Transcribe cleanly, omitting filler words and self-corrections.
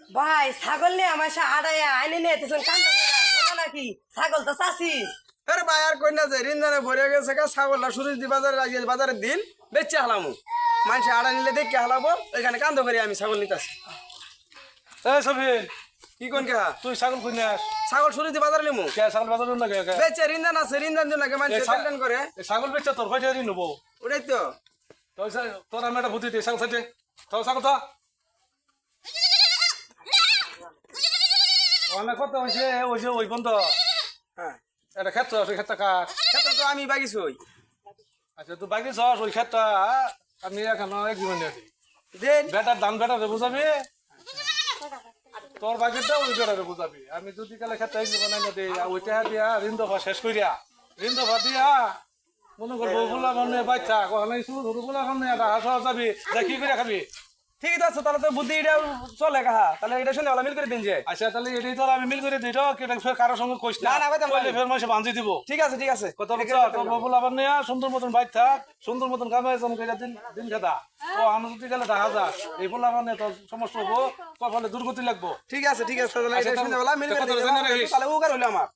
ভাই ছাগল নিয়ে আমার সে আড়াইয়া আইনে নিয়ে এতেছেন কান্দ করে নাকি ছাগল তো চাষি আরে ভাই আর কই না যে রিনজানে ভরে গেছে কা ছাগলটা সুরজ দি বাজারে আজ বাজারের দিন বেচে হালামু মানুষ আড়া নিলে দেখে হালাবো এখানে কান্দ করে আমি ছাগল নিতাছি এই সফিন কি কোন কে তুই ছাগল কই নিয়ে আস ছাগল সুরজ দি বাজারে লিমু কে ছাগল বাজার না কে বেচে রিনজান আছে রিনজান দিন লাগে মানুষ টেনশন করে ছাগল বেচা তোর কয়টা ঋণ নেবো ওটাই তো তোর আমি একটা বুদ্ধি দিই ছাগল সাইডে তোর ছাগল তো অনেক কথা হয়েছে ওই যে ওই বন্ধ হ্যাঁ এটা ক্ষেত্র আছে ক্ষেত্র কাজ সেটা তো আমি বাগিছি ওই আচ্ছা তুই বাকি চ ওই ক্ষেত্র আমি এখন এক জীবন আছি দেন বেটার দান বেটারে বুঝাবি তোর বাকিটা ওই বেটারে বুঝাবি আমি যদি কালে ক্ষেত্রে এক জীবন না দিই ওইটা দিয়া ঋণ দফা শেষ করিয়া ঋণ দফা দিয়া মনে করবো বলা মানে বাচ্চা কখনো শুরু বলা মানে হাসা যাবি যা কি করে খাবি ঠিকই তো আছে তাহলে তো বুদ্ধি এটা চলে কাহা তাহলে এটা শুনে মিল করে দিন যে আচ্ছা তাহলে এটাই তো আমি মিল করে দিই তো কেটে ফের কারোর সঙ্গে কইস না, না, কইতাম না। ফের মাসে বাঁধি দিব ঠিক আছে ঠিক আছে কত বলা মানে সুন্দর মতন বাইক থাক সুন্দর মতন কামে জম করে দিন খেতা ও আমি যদি গেলে দেখা যাক এই বলা মানে তোর সমস্যা হবো কপালে দুর্গতি লাগবো ঠিক আছে তাহলে এটা আচ্ছা, শুনে মিল করে কথা দিন জেনে রাখিস। তাহলে ও কার হলো আমার